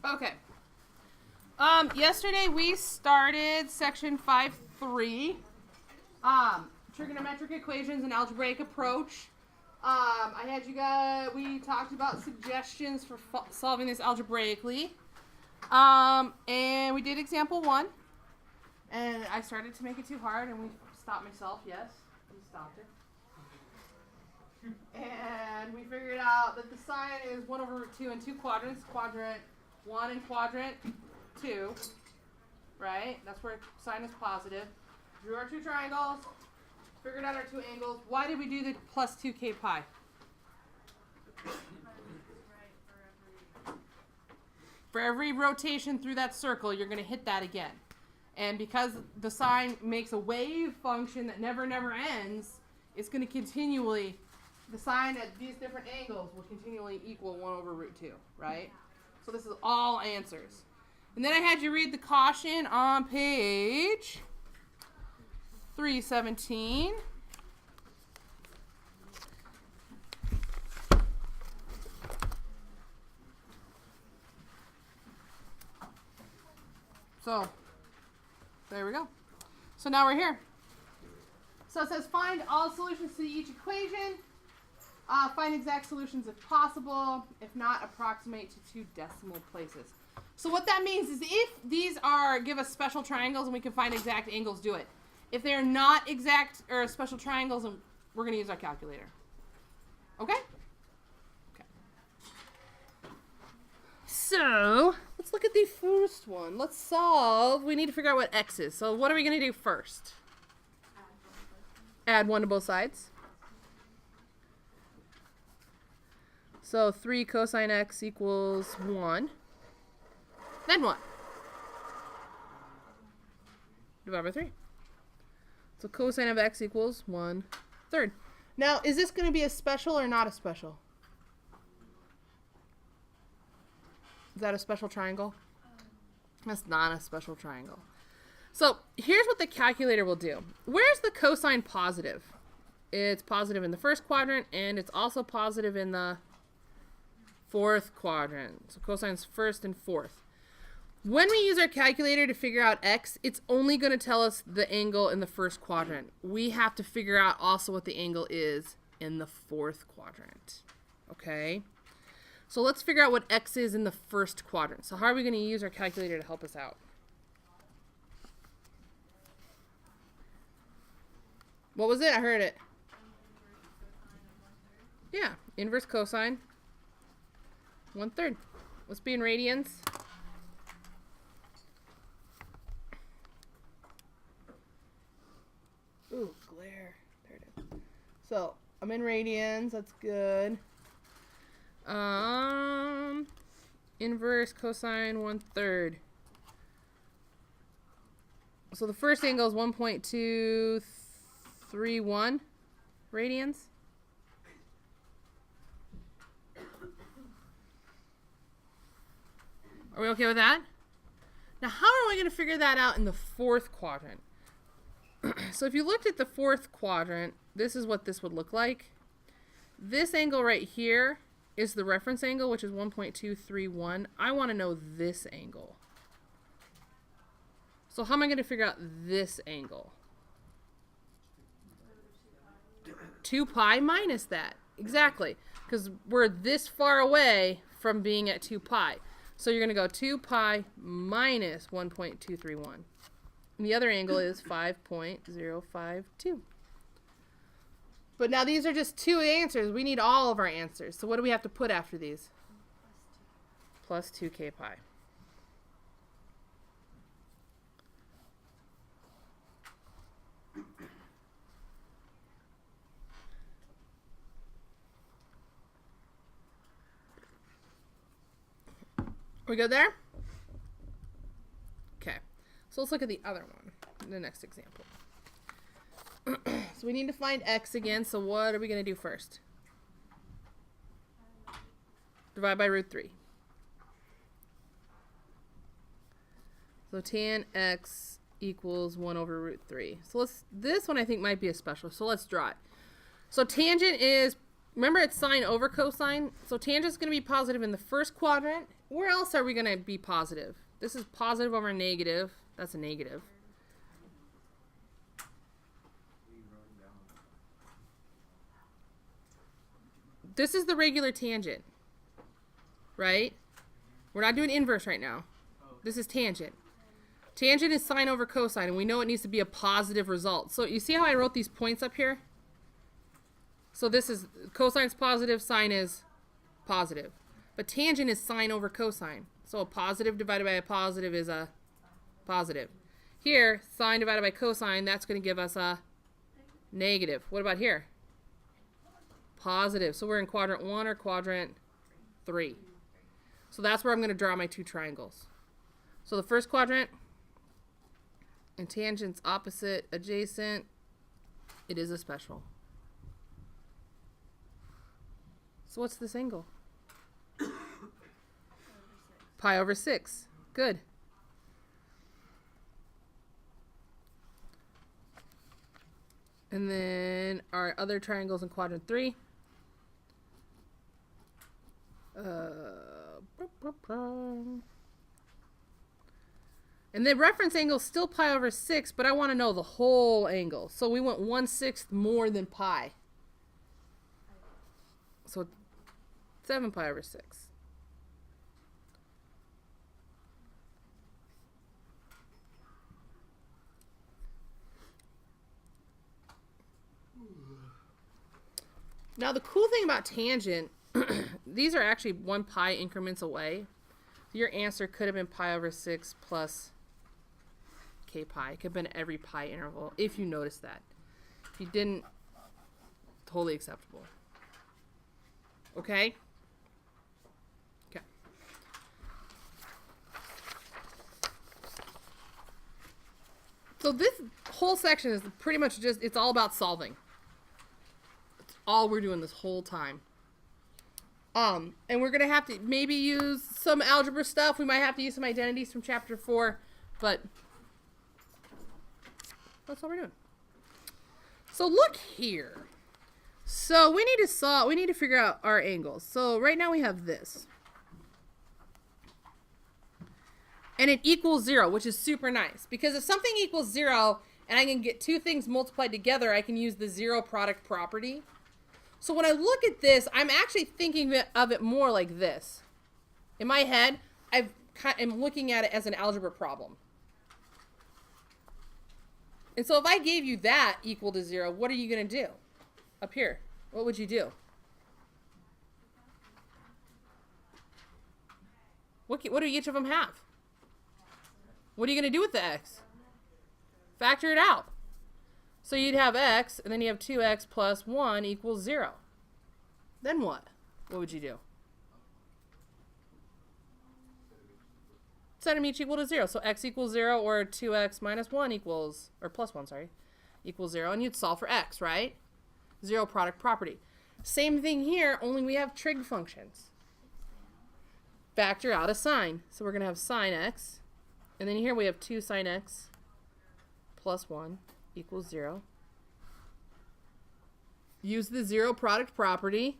Okay. Yesterday we started section 5.3, trigonometric equations and algebraic approach. We talked about suggestions for solving this algebraically. And we did example 1. And I started to make it too hard and we stopped myself, yes. We stopped it. And we figured out that the sine is 1 over root 2 in 2 quadrants, quadrant 1 and quadrant 2, right? That's where sine is positive. Drew our 2 triangles, figured out our 2 angles. Why did we do the plus 2k pi? For every rotation through that circle, you're going to hit that again. And because the sine makes a wave function that never ends, it's going to continually, the sine at these different angles will continually equal 1 over root 2, right? So this is all answers. And then I had you read the caution on page 317. So, there we go. So now we're here. So it says find all solutions to each equation. Find exact solutions if possible. If not, approximate to 2 decimal places. So what that means is if these give us special triangles and we can find exact angles, do it. If they're not exact or special triangles, we're going to use our calculator. Okay? Okay. So let's look at the first one. Let's solve. We need to figure out what x is. So what are we going to do first? Add 1 to both sides. So 3 cosine x equals 1. Then what? Divide by 3. So cosine of x equals 1/3. Now, is this going to be a special or not a special? Is that a special triangle? That's not a special triangle. So here's what the calculator will do. Where's the cosine positive? It's positive in the first quadrant, and it's also positive in the fourth quadrant. So cosine's first and fourth. When we use our calculator to figure out x, it's only going to tell us the angle in the first quadrant. We have to figure out also what the angle is in the fourth quadrant. Okay? So let's figure out what x is in the first quadrant. So how are we going to use our calculator to help us out? What was it? I heard it. Yeah, inverse cosine 1/3. Let's be in radians. Ooh, glare. There it is. So I'm in radians. That's good. Inverse cosine 1/3. So the first angle is 1.231 radians. Are we okay with that? Now, how are we going to figure that out in the fourth quadrant? So if you looked at the fourth quadrant, this is what this would look like. This angle right here is the reference angle, which is 1.231. I want to know this angle. So how am I going to figure out this angle? 2 pi minus that. Exactly. Because we're this far away from being at 2 pi. So you're going to go 2 pi minus 1.231. And the other angle is 5.052. But now these are just 2 answers. We need all of our answers. So what do we have to put after these? Plus 2k pi. We good there? Okay. So let's look at the other one, the next example. So we need to find x again. So what are we going to do first? Divide by root 3. So tan x equals 1 over root 3. So this one I think might be a special. So let's draw it. So tangent is remember it's sine over cosine. So tangent's going to be positive in the first quadrant. Where else are we going to be positive? This is positive over negative. That's a negative. This is the regular tangent, right? We're not doing inverse right now. This is tangent. Tangent is sine over cosine, and we know it needs to be a positive result. So you see how I wrote these points up here? So this is cosine's positive, sine is positive. But tangent is sine over cosine. So a positive divided by a positive is a positive. Here, sine divided by cosine, that's going to give us a negative. What about here? Positive. So we're in quadrant 1 or quadrant 3. So that's where I'm going to draw my two triangles. So the first quadrant, and tangents opposite, adjacent, it is a special. So what's this angle? Pi over 6. Good. And then our other triangles in quadrant 3. And the reference angle is still pi over 6, but I want to know the whole angle. So we want 1/6 more than pi. So 7 pi over 6. Now the cool thing about tangent, these are actually 1 pi increments away. So your answer could have been pi over 6 plus k pi. It could have been every pi interval, if you noticed that. If you didn't, totally acceptable. Okay? Okay. So this whole section is pretty much just, it's all about solving. It's all we're doing this whole time. And we're going to have to maybe use some algebra stuff. We might have to use some identities from chapter 4, but that's all we're doing. So look here. So we need to solve, we need to figure out our angles. So right now we have this. And it equals 0, which is super nice. Because if something equals 0 and I can get two things multiplied together, I can use the zero product property. So when I look at this, I'm actually thinking of it more like this. In my head, I'm looking at it as an algebra problem. And so if I gave you that equal to 0, what are you going to do? Up here, what would you do? What do each of them have? What are you going to do with the x? Factor it out. So you'd have x, and then you have 2x plus 1 equals 0. Then what? What would you do? Set them each equal to 0. So x equals 0, or 2x minus 1 equals, or plus 1, sorry, equals 0. And you'd solve for x, right? Zero product property. Same thing here, only we have trig functions. Factor out a sine. So we're going to have sine x. And then here we have 2 sine x plus 1 equals 0. Use the zero product property,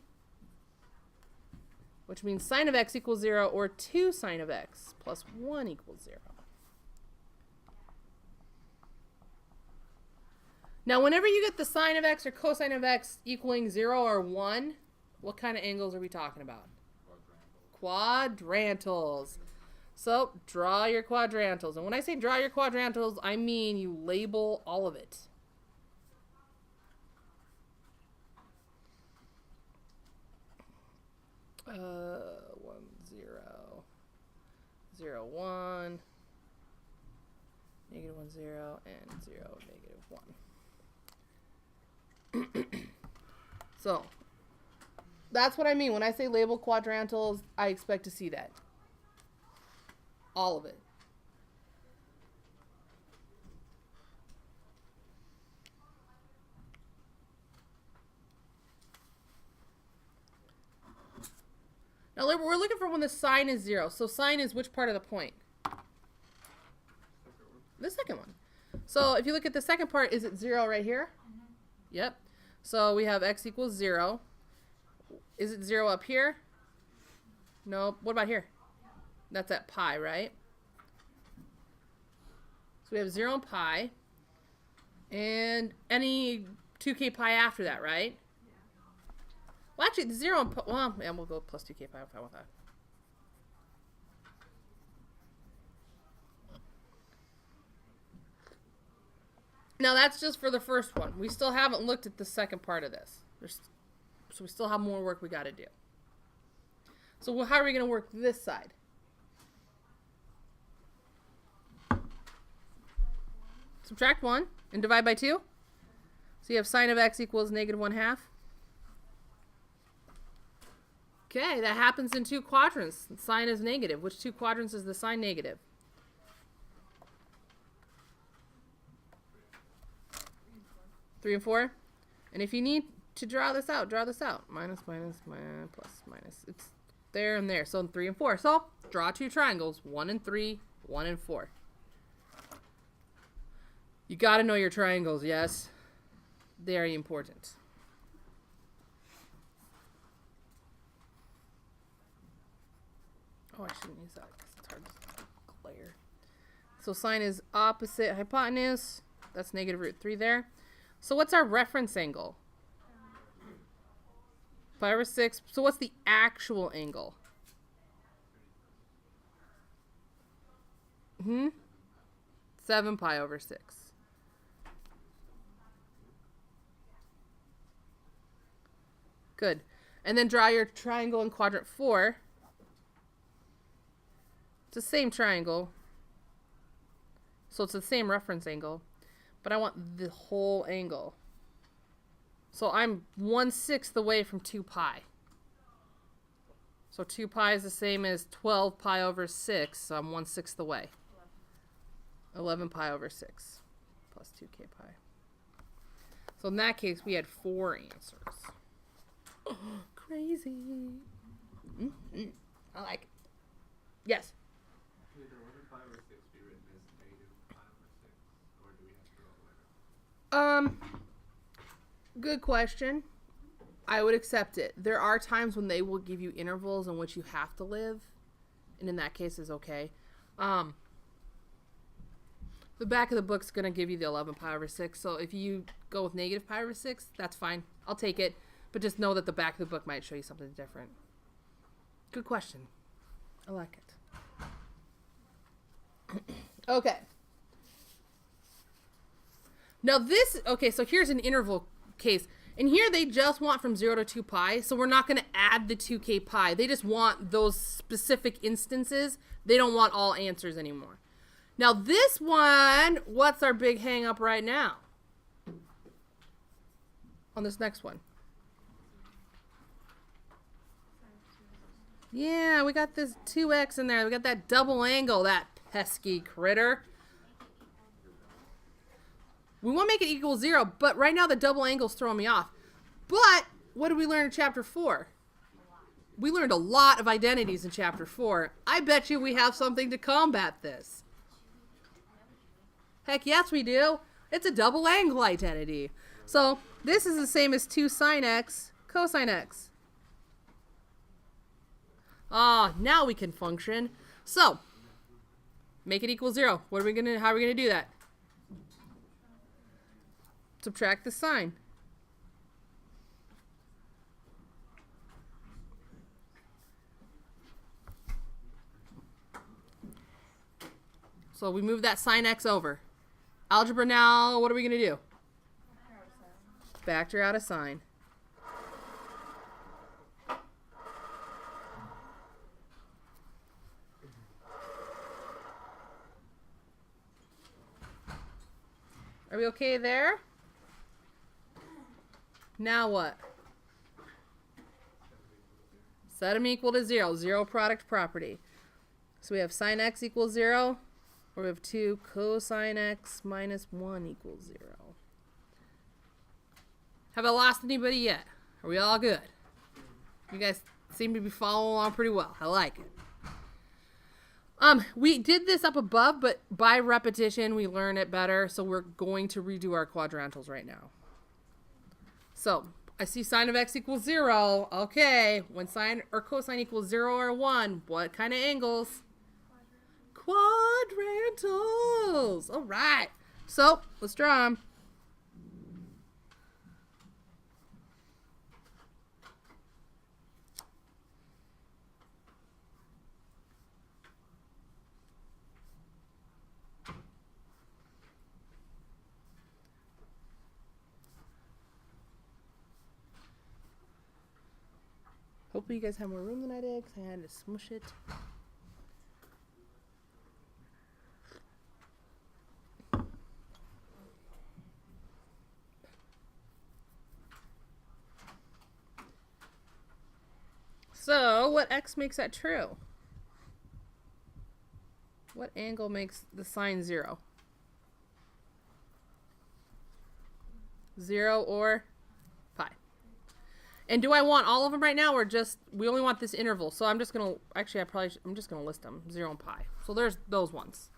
which means sine of x equals 0, or 2 sine of x plus 1 equals 0. Now, whenever you get the sine of x or cosine of x equaling 0 or 1, what kind of angles are we talking about? Quadrantals. So, draw your quadrantals. And when I say draw your quadrantals, I mean you label all of it. Uh, 1, 0, 0, 1, negative 1, 0, and 0, negative 1. So, that's what I mean. When I say label quadrantals, I expect to see that. All of it. Now we're looking for when the sine is 0. So sine is which part of the point? The second one. So if you look at the second part, is it 0 right here? Yep. So we have x equals 0. Is it 0 up here? Nope. What about here? That's at pi, right? So we have 0 and pi. And any 2k pi after that, right? Well, actually, the 0 and pi, well, yeah, we'll go plus 2k pi if I want that. Now, that's just for the first one. We still haven't looked at the second part of this. So we still have more work we got to do. So how are we going to work this side? Subtract 1 and divide by 2. So you have sine of x equals negative 1/2. Okay, that happens in 2 quadrants. The sine is negative. Which 2 quadrants is the sine negative? 3 and 4. And if you need to draw this out, draw this out. Minus, minus, minus, plus, minus. It's there and there. So 3 and 4. So draw 2 triangles. 1 and 3, 1 and 4. You got to know your triangles, yes. Very important. Oh, I shouldn't use that because it's hard to glare. So sine is opposite hypotenuse. That's negative root 3 there. So what's our reference angle? Pi over 6. So what's the actual angle? 7 pi over 6. Good. And then draw your triangle in quadrant 4. It's the same triangle. So it's the same reference angle. But I want the whole angle. So I'm 1/6 away from 2 pi. So 2 pi is the same as 12 pi over 6. So I'm 1/6 away. 11 pi over 6 plus 2k pi. So in that case, we had 4 answers. Oh, crazy. I like it. Yes? Could 11 pi over 6 be written as negative pi over 6? Or do we have to go later? Good question. I would accept it. There are times when they will give you intervals in which you have to live. And in that case, is okay. The back of the book's going to give you the 11 pi over 6. So if you go with negative pi over 6, that's fine. I'll take it. But just know that the back of the book might show you something different. Good question. I like it. Okay. Now this, okay, so here's an interval case. And here they just want from 0 to 2 pi. So we're not going to add the 2k pi. They just want those specific instances. They don't want all answers anymore. Now this one, what's our big hang up right now? On this next one. Yeah, we got this 2x in there. We got that double angle, that pesky critter. We want to make it equal 0, but right now the double angle's throwing me off. But what did we learn in chapter 4? We learned a lot of identities in chapter 4. I bet you we have something to combat this. Heck yes, we do. It's a double angle identity. So this is the same as 2 sine x cosine x. Ah, now we can function. So, make it equal 0. How are we gonna do that? Subtract the sine. So we move that sine x over. Algebra now, what are we gonna do? Factor out a sine. Are we okay there? Now what? Set them equal to 0. 0 product property. So we have sine x equals 0. Or we have 2 cosine x minus 1 equals 0. Have I lost anybody yet? Are we all good? You guys seem to be following along pretty well. I like it. We did this up above, but by repetition, we learn it better. So we're going to redo our quadrantals right now. So I see sine of x equals 0. Okay, when sine or cosine equals 0 or 1, what kind of angles? Quadrantals. All right. So, let's draw them. Hopefully you guys have more room than I did because I had to smush it. So, what x makes that true? What angle makes the sine 0? 0 or pi. And do I want all of them right now or just, we only want this interval. So I'm just going to, actually I'm just going to list them, 0 and pi. So there's those ones.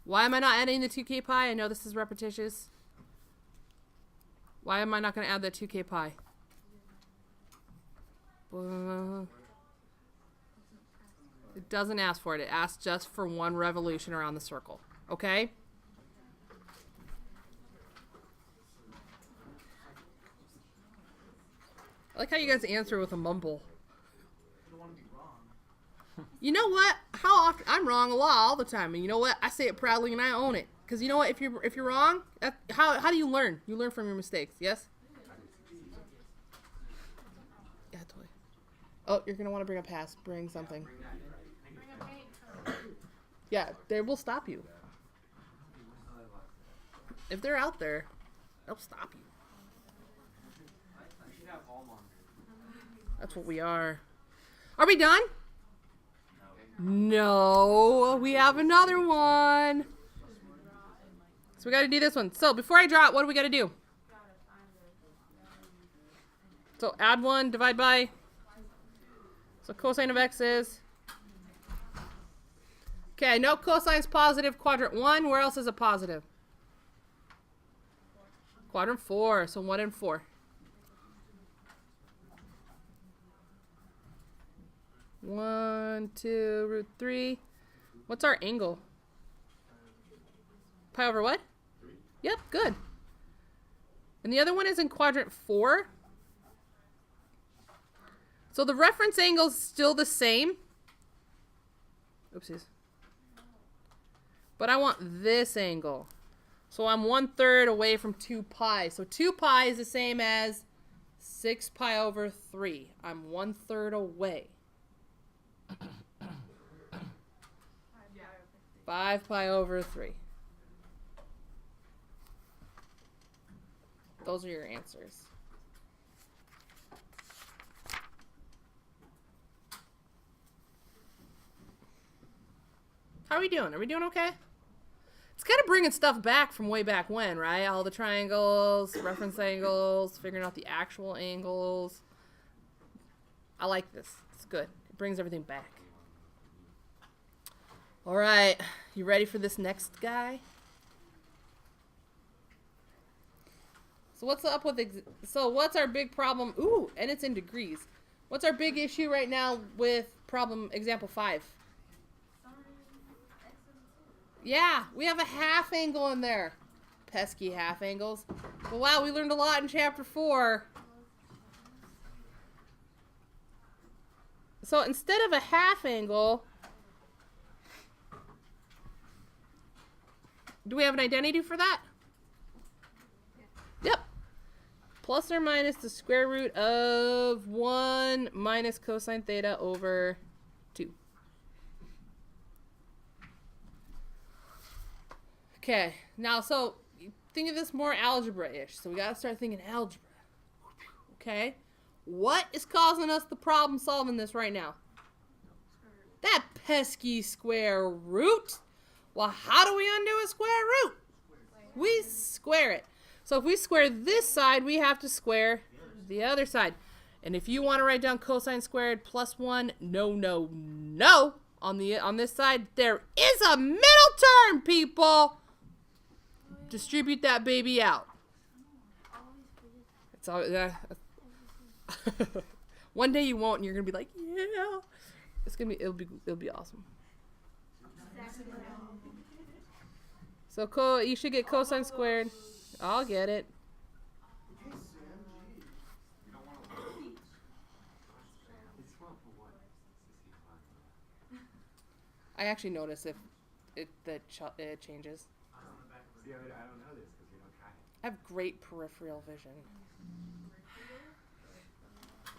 Why am I not adding the 2k pi? I know this is repetitious. Why am I not going to add the 2k pi? It doesn't ask for it. It asks just for one revolution around the circle. Okay? I like how you guys answer with a mumble. You don't want to be wrong. You know what? How often I'm wrong a lot all the time, and you know what? I say it proudly and I own it. Because you know what? If you're wrong, how do you learn? You learn from your mistakes. Yes. Yeah, totally. Oh, you're gonna want to bring a pass. Bring something. Yeah, they will stop you. If they're out there, they'll stop you. That's what we are. Are we done? No, we have another one. So we got to do this one. So before I draw it, what do we got to do? So add 1, divide by. So cosine of x is. Okay, no cosine's positive. Quadrant 1. Where else is it positive? Quadrant 4. So 1 and 4. 1, 2, root 3. What's our angle? Pi over what? 3. Yep, good. And the other one is in quadrant 4. So the reference angle is still the same. Oopsies. But I want this angle. So I'm 1/3 away from 2 pi. So 2 pi is the same as 6 pi over 3. I'm 1/3 away. 5 pi over 3. Those are your answers. How are we doing? Are we doing okay? It's kind of bringing stuff back from way back when, right? All the triangles, reference angles, figuring out the actual angles. I like this. It's good. It brings everything back. All right, you ready for this next guy? So what's up with, so what's our big problem? Ooh, and it's in degrees. What's our big issue right now with problem example 5? Yeah, we have a half angle in there. Pesky half angles. But wow, we learned a lot in chapter 4. So instead of a half angle, do we have an identity for that? Yep. Plus or minus the square root of 1 minus cosine theta over 2. Okay, now so think of this more algebra-ish. So we got to start thinking algebra. Okay, what is causing us the problem solving this right now? That pesky square root. Well, how do we undo a square root? We square it. So if we square this side, we have to square the other side. And if you want to write down cosine squared plus 1, no, no, no. On this side, there is a middle term, people. Distribute that baby out. It's all, One day you won't, and you're gonna be like, yeah. It'll be awesome. So you should get cosine squared. I'll get it. I actually notice if it changes. See, I don't know this because we don't try it. I have great peripheral vision.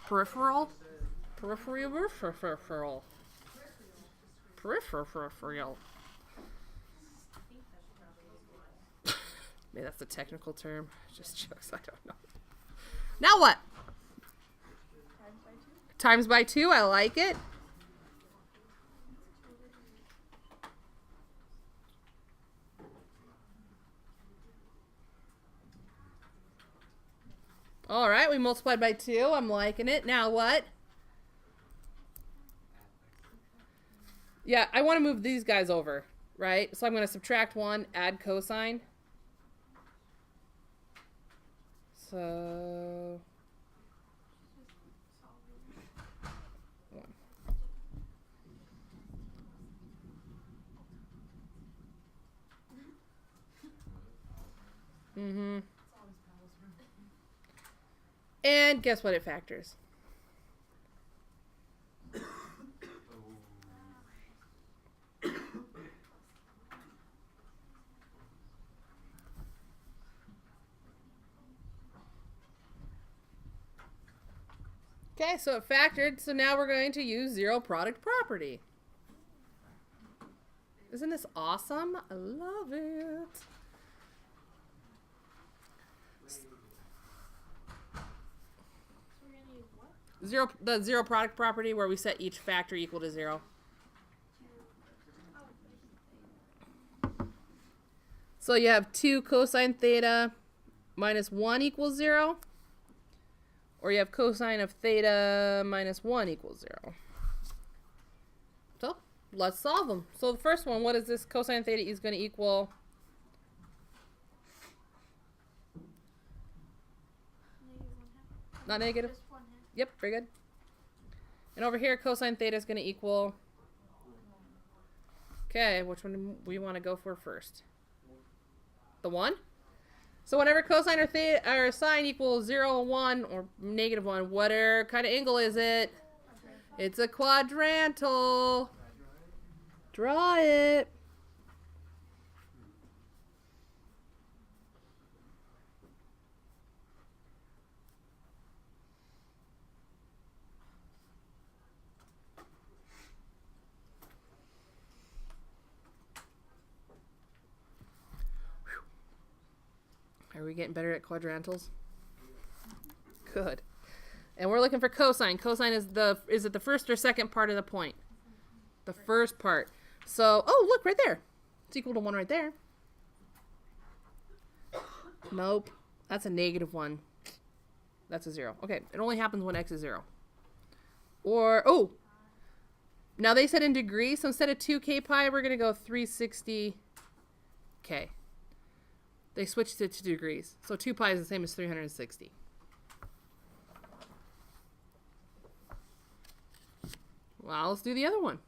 Peripheral? Peripheral. Maybe that's the technical term. Just jokes, I don't know. Now what? Times by 2, I like it. All right, we multiplied by 2. I'm liking it. Now what? Yeah, I want to move these guys over, right? So I'm going to subtract 1, add cosine. So 1. Mm-hmm. And guess what it factors? Okay, so it factored, so now we're going to use zero product property. Isn't this awesome? I love it. The zero product property where we set each factor equal to 0. So you have 2 cosine theta minus 1 equals 0. Or you have cosine of theta minus 1 equals 0. So let's solve them. So the first one, what is this? Cosine theta is going to equal... Not negative? Yep, very good. And over here, cosine theta is going to equal... Okay, which one do we want to go for first? The 1? So whenever cosine or theta or sine equals 0, 1, or negative 1, what kind of angle is it? It's a quadrantal. Draw it. Are we getting better at quadrantals? Good. And we're looking for cosine. Cosine is it the first or second part of the point? The first part. So, oh, look, right there. It's equal to 1 right there. Nope. That's a negative 1. That's a 0. Okay, it only happens when x is 0. Or, oh, now they said in degrees, so instead of 2k pi, we're going to go 360k. They switched it to degrees. So 2 pi is the same as 360. Well, let's do the other one.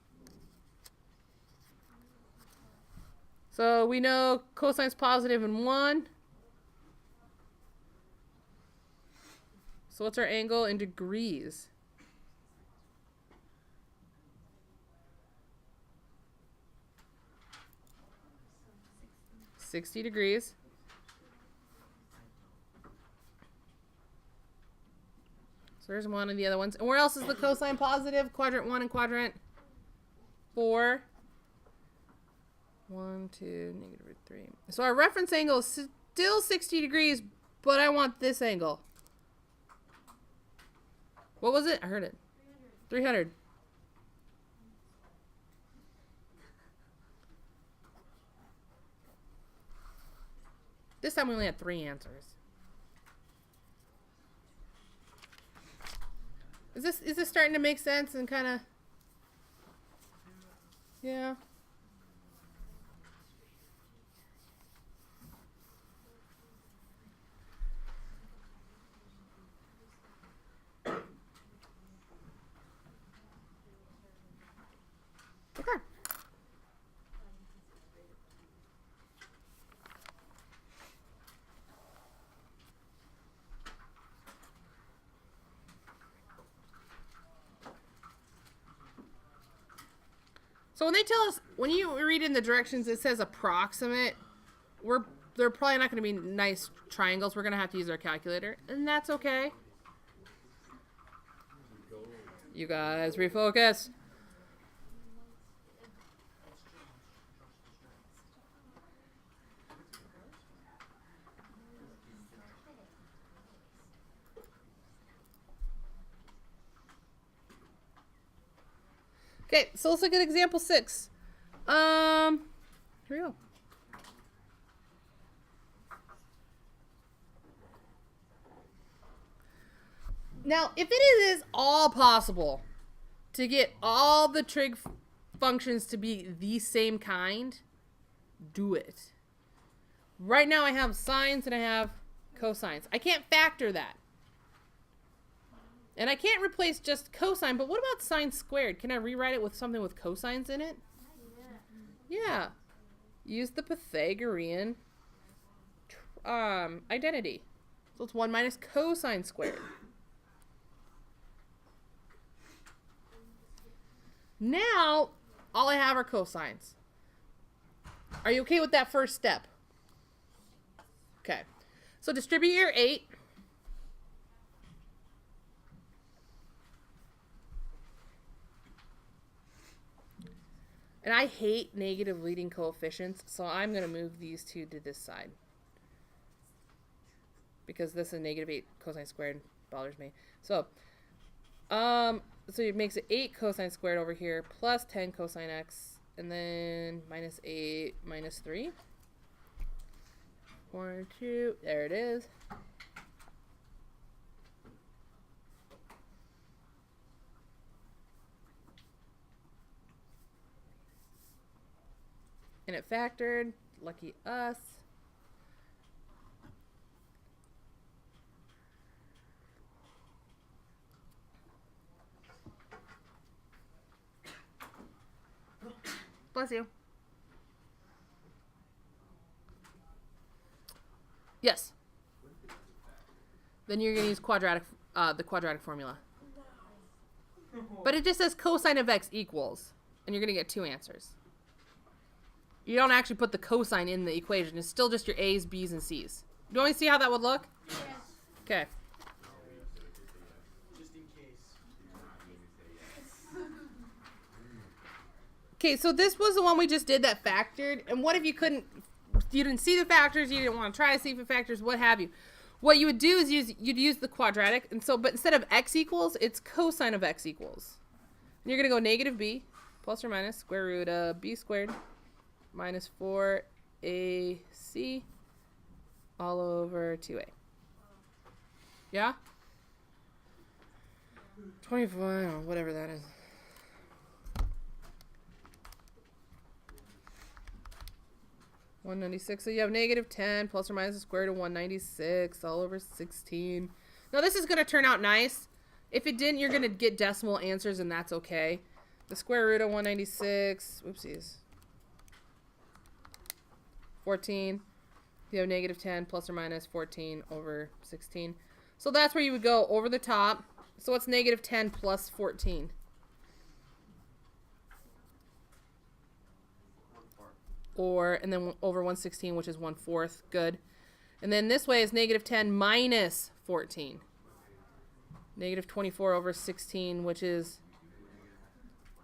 So we know cosine's positive in 1. So what's our angle in degrees? $60 degrees. So there's one of the other ones. And where else is the cosine positive? Quadrant 1 and quadrant 4. 1, 2, negative 3. So our reference angle is still 60 degrees, but I want this angle. What was it? I heard it. 300. This time we only had 3 answers. Is this starting to make sense and kind of... Yeah. Okay. So when they tell us, when you read in the directions, it says approximate, they're probably not going to be nice triangles. We're going to have to use our calculator, and that's okay. You guys refocus. Okay, so let's look at example 6. Here we go. Now, if it is all possible to get all the trig functions to be the same kind, do it. Right now I have sines and I have cosines. I can't factor that. And I can't replace just cosine, but what about sine squared? Can I rewrite it with something with cosines in it? Yeah. Use the Pythagorean identity. So it's 1 minus cosine squared. Now, all I have are cosines. Are you okay with that first step? Okay. So distribute your 8. And I hate negative leading coefficients, so I'm going to move these two to this side. Because this is negative 8 cosine squared bothers me. So it makes it 8 cosine squared over here plus 10 cosine x, and then minus 8 minus 3. 1, 2, there it is. And it factored. Lucky us. Bless you. Yes. Then you're going to use the quadratic formula. But it just says cosine of x equals. And you're going to get 2 answers. You don't actually put the cosine in the equation. It's still just your A's, B's, and C's. Do you want me to see how that would look? Yes. Okay. Just in case. Okay, so this was the one we just did that factored. And what if you didn't see the factors, you didn't want to try to see the factors, what have you. What you would do is you'd use the quadratic. And so, but instead of x equals, it's cosine of x equals. And you're going to go negative b plus or minus square root of b squared minus 4ac all over 2a. Yeah? 24, or whatever that is. $196. So you have negative 10 plus or minus the square root of 196 all over 16. Now this is going to turn out nice. If it didn't, you're going to get decimal answers, and that's okay. The square root of 196, whoopsies. 14. You have negative 10 plus or minus 14 over 16. So that's where you would go over the top. So what's negative 10 plus 14? And then over 116, which is 1/4. Good. And then this way is negative 10 minus 14. Negative 24 over 16, which is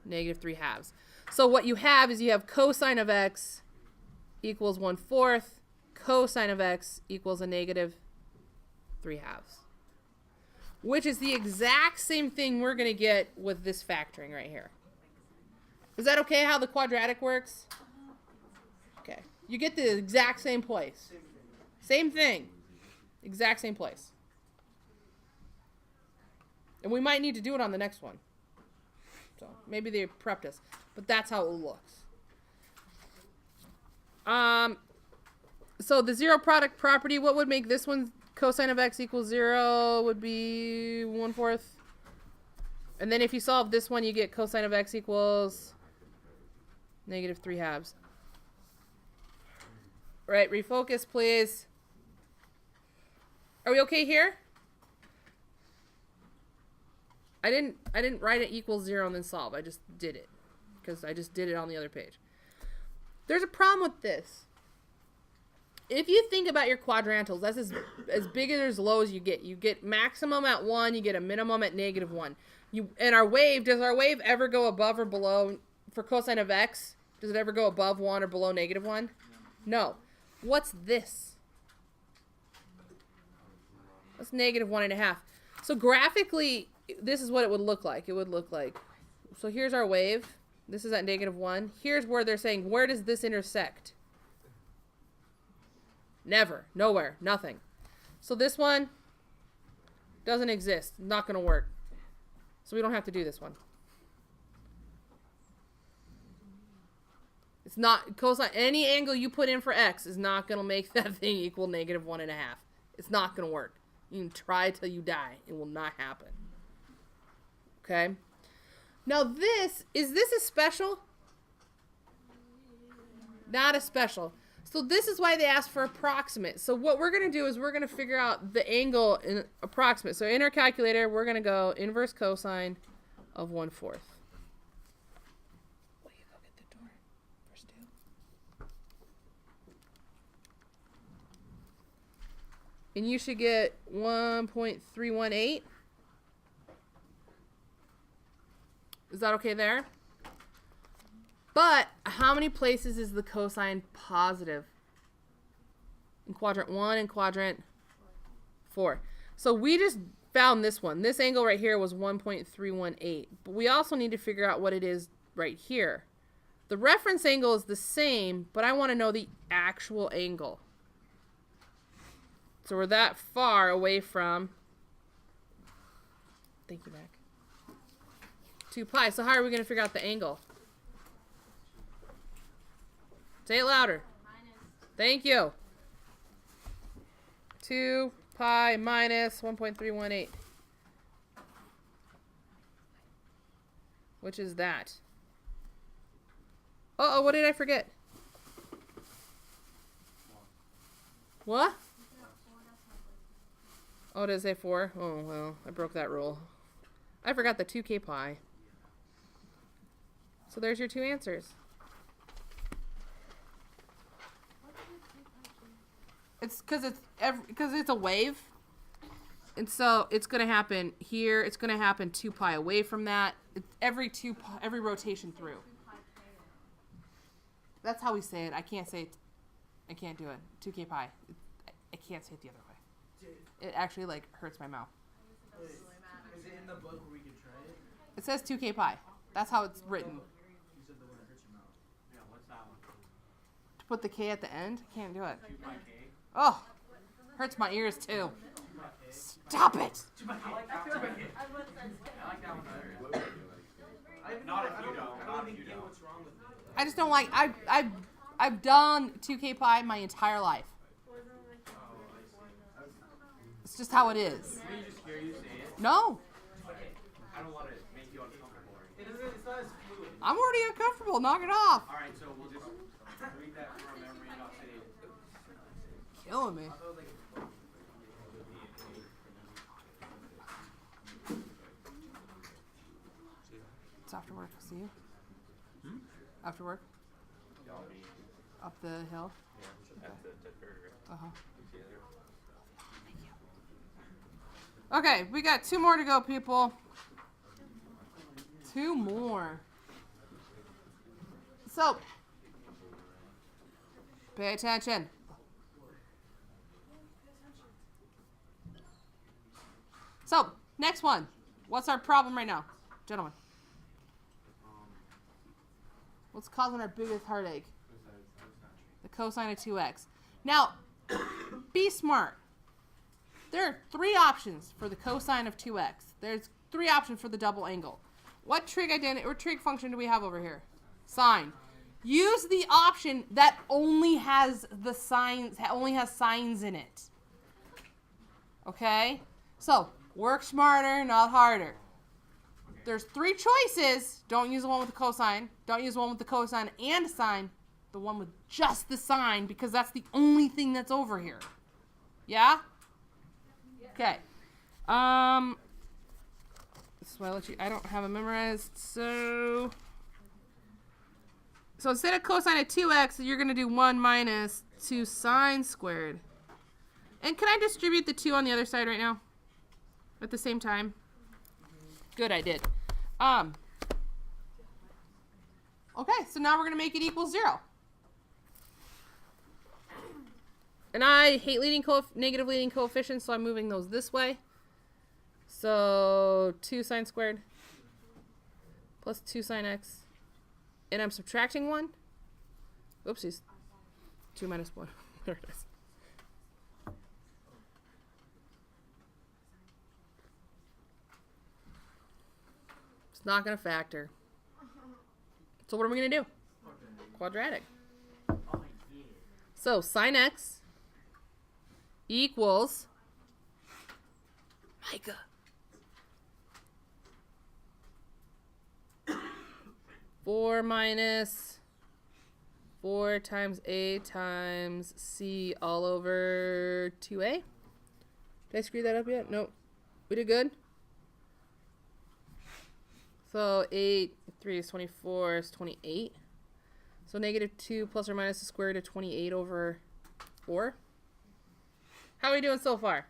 negative 3/2. So what you have is you have cosine of x equals 1/4. Cosine of x equals a negative 3/2. Which is the exact same thing we're going to get with this factoring right here. Is that okay how the quadratic works? Okay. You get the exact same place. Same thing. Exact same place. And we might need to do it on the next one. So maybe they prepped us. But that's how it looks. So the zero product property, what would make this one cosine of x equals 0 would be 1/4. And then if you solve this one, you get cosine of x equals Negative 3/2. Right, refocus, please. Are we okay here? I didn't write it equals 0 and then solve. I just did it because I just did it on the other page. There's a problem with this. If you think about your quadrantals, that's as big or as low as you get. You get maximum at 1, you get a minimum at -1. And our wave, does our wave ever go above or below, for cosine of x, does it ever go above 1 or below -1? No. What's this? That's -1.5. So graphically, this is what it would look like. It would look like, so here's our wave. This is at -1. Here's where they're saying, where does this intersect? Never. Nowhere. Nothing. So this one doesn't exist. Not going to work. So we don't have to do this one. It's not, cosine, any angle you put in for x is not going to make that thing equal -1.5. It's not going to work. You can try till you die. It will not happen. Okay? Now is this a special? Not a special. So this is why they ask for approximate. So what we're going to do is we're going to figure out the angle in approximate. So in our calculator, we're going to go inverse cosine of 1/4. Will you go get the door? First two. And you should get 1.318. Is that okay there? But how many places is the cosine positive? In quadrant 1 and quadrant 4. So we just found this one. This angle right here was 1.318. But we also need to figure out what it is right here. The reference angle is the same, but I want to know the actual angle. So we're that far away from, thank you, Mac, 2 pi. So how are we going to figure out the angle? Say it louder. Thank you. 2 pi minus 1.318. Which is that? Uh-oh, what did I forget? What? Oh, did it say 4? Oh, well, I broke that rule. I forgot the 2k pi. So there's your 2 answers. It's because it's a wave, and so it's going to happen here. It's going to happen 2 pi away from that. It's every rotation through. That's how we say it. I can't say it. I can't do it. 2k pi. I can't say it the other way. It actually like hurts my mouth. Is it in the book where we can try it? It says 2k pi. That's how it's written. You said the one that hurts your mouth. Yeah, what's that one? To put the k at the end, I can't do it. 2 pi k? Oh, hurts my ears too. Stop it. I like that one better. Not if you don't. Not if you don't. What's wrong with it? I just don't like. I've done 2k pi my entire life. It's just how it is. Can we just hear you say it? No, I don't want to make you uncomfortable. It's not as fluid. I'm already uncomfortable. Knock it off. All right, so we'll just read that from our memory and not say it. Killing me. It's after work. See you. After work. Up the hill. Okay, we got 2 more to go, people. 2 more. So, pay attention. So, next one. What's our problem right now, gentlemen? What's causing our biggest heartache? The cosine of 2x. Now, be smart. There are 3 options for the cosine of 2x. There's 3 options for the double angle. What trig identity or trig function do we have over here? Sine. Use the option that only has the signs, only has signs in it. Okay? So, work smarter, not harder. Okay, There's 3 choices. Don't use the one with the cosine. Don't use the one with the cosine and sine. The one with just the sine, because that's the only thing that's over here. Yeah? Okay. So I don't have it memorized. So instead of cosine of 2x, you're going to do 1 minus 2 sine squared. And can I distribute the 2 on the other side right now? At the same time? Good, I did. Okay, so now we're going to make it equal 0. And I hate negative leading coefficients, so I'm moving those this way. So 2 sine squared plus 2 sine x. And I'm subtracting 1. Oopsies. 2 minus 1. There it is. It's not going to factor. So what are we going to do? Quadratic. So sine x equals Micah. Four minus 4 times a times c all over 2a. Did I screw that up yet? Nope. We did good. So 8, 3 is 24 is 28. So negative 2 plus or minus the square root of 28 over 4. How are we doing so far?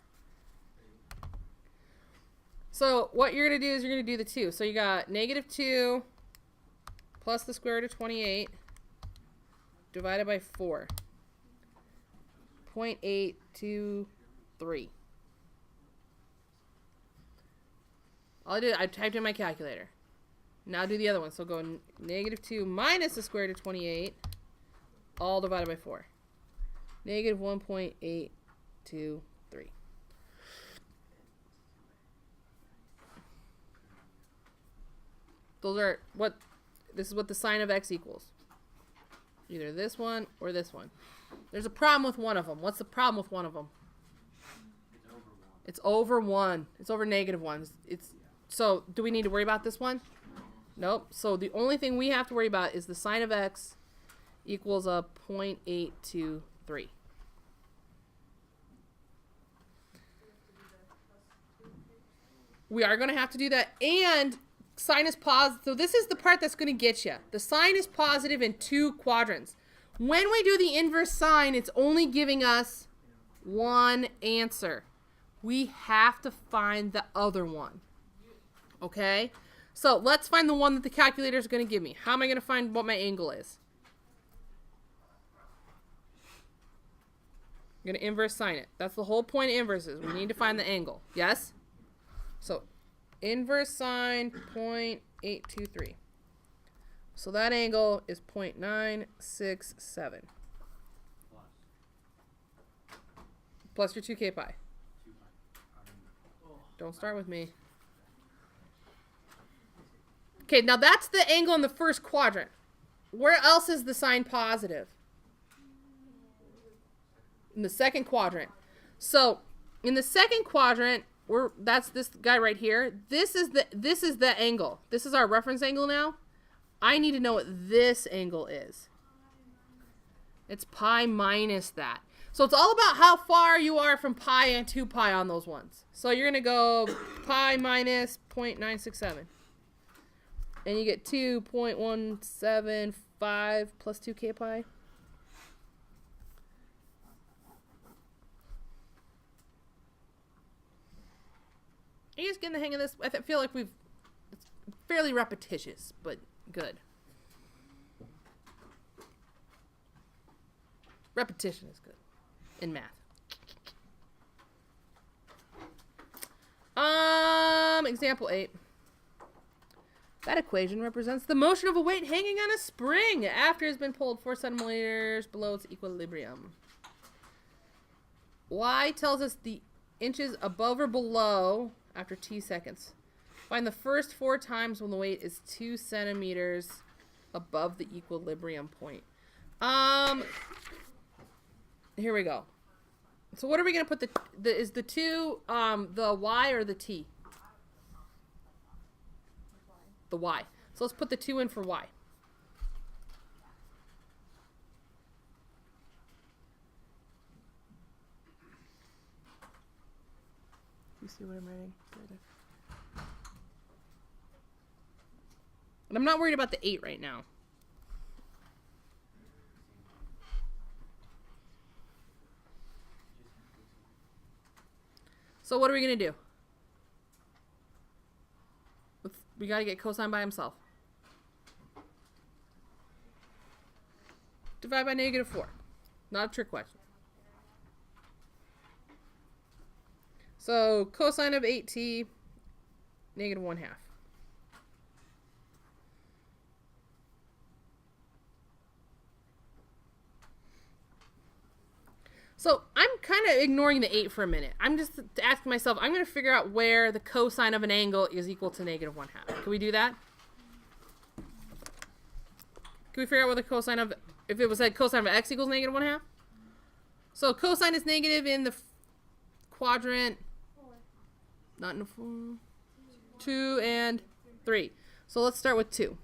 So what you're going to do is you're going to do the 2. So you got negative 2 plus the square root of 28 divided by 4. 0.823. All I did, I typed in my calculator. Now do the other one. So go negative 2 minus the square root of 28, all divided by 4. Negative 1.823. Those are what, this is what the sine of x equals. Either this one or this one. There's a problem with one of them. What's the problem with one of them? It's over 1. It's over negative 1. So do we need to worry about this one? Nope. So the only thing we have to worry about is the sine of x equals a 0.823. We are going to have to do that. And sine is positive. So this is the part that's going to get you. The sine is positive in 2 quadrants. When we do the inverse sine, it's only giving us one answer. We have to find the other one. Okay? So let's find the one that the calculator is going to give me. How am I going to find what my angle is? I'm going to inverse sine it. That's the whole point of inverses. We need to find the angle. Yes? So inverse sine 0.823. So that angle is 0.967. Plus your 2k pi. Don't start with me. Okay, now that's the angle in the first quadrant. Where else is the sine positive? In the second quadrant. So in the second quadrant, that's this guy right here. This is the angle. This is our reference angle now. I need to know what this angle is. It's pi minus that. So it's all about how far you are from pi and 2 pi on those ones. So you're going to go pi minus 0.967. And you get 2.175 plus 2k pi. Are you guys getting the hang of this? I feel like it's fairly repetitious, but good. Repetition is good in math. Example 8. That equation represents the motion of a weight hanging on a spring after it's been pulled 4 centimeters below its equilibrium. Y tells us the inches above or below after t seconds. Find the first 4 times when the weight is 2 centimeters above the equilibrium point. Here we go. So what are we going to put is the 2 the y or the t? the y. So let's put the 2 in for y. You see what I'm writing? And I'm not worried about the 8 right now. So what are we going to do? We got to get cosine by himself. Divide by -4. Not a trick question. So cosine of 8t, -1/2. So I'm kind of ignoring the 8 for a minute. I'm just asking myself, I'm going to figure out where the cosine of an angle is equal to -1/2. Can we do that? Can we figure out where the cosine of, if it was said cosine of x equals -1/2? So cosine is negative in the quadrant, not in the 4, 2 and 3. So let's start with 2.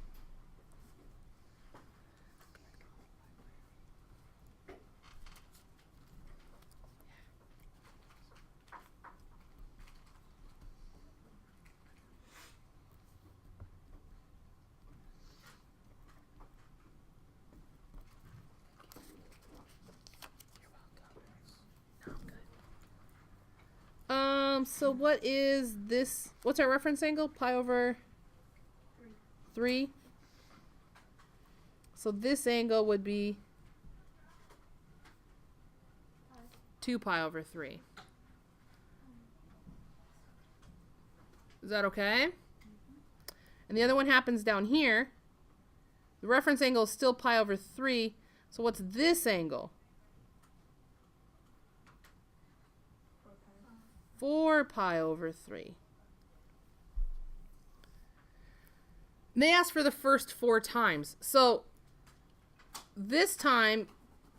So what is this? What's our reference angle? Pi over 3. So this angle would be 2 pi over 3. Is that okay? And the other one happens down here. The reference angle is still pi over 3. So what's this angle? 4 pi over 3. And they asked for the first 4 times. So this time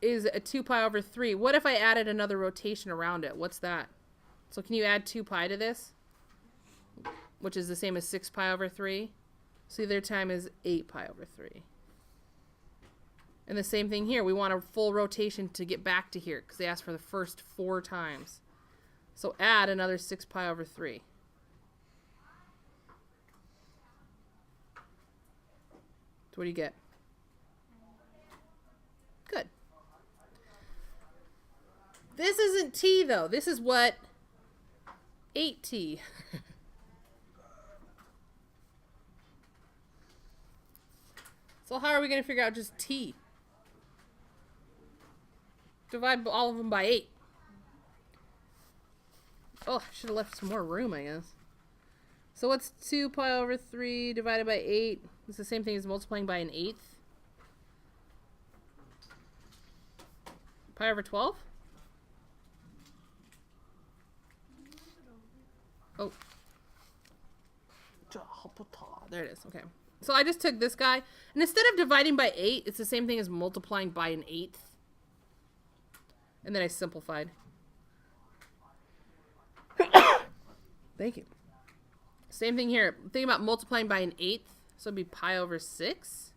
is a 2 pi over 3. What if I added another rotation around it? What's that? So can you add 2 pi to this? Which is the same as 6 pi over 3. So their time is 8 pi over 3. And the same thing here. We want a full rotation to get back to here because they asked for the first 4 times. So add another 6 pi over 3. So what do you get? Good. This isn't t, though. This is what? 8t. So how are we going to figure out just t? Divide all of them by 8. Oh, I should have left some more room, I guess. So what's 2 pi over 3 divided by 8? It's the same thing as multiplying by an 1/8. Pi over 12? Oh. There it is. Okay. So I just took this guy. And instead of dividing by 8, it's the same thing as multiplying by an 1/8. And then I simplified. Thank you. Same thing here. Think about multiplying by an 1/8. So it'd be pi over 6.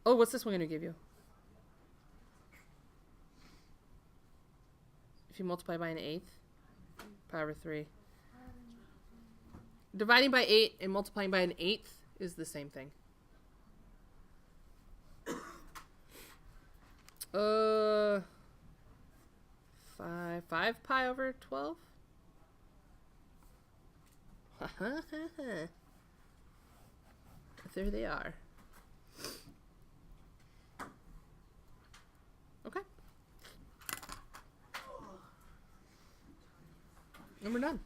Oh, what's this one going to give you? If you multiply by an 1/8, pi over 3. Dividing by 8 and multiplying by an 1/8 is the same thing. 5 pi over 12. There they are. Okay. And we're done.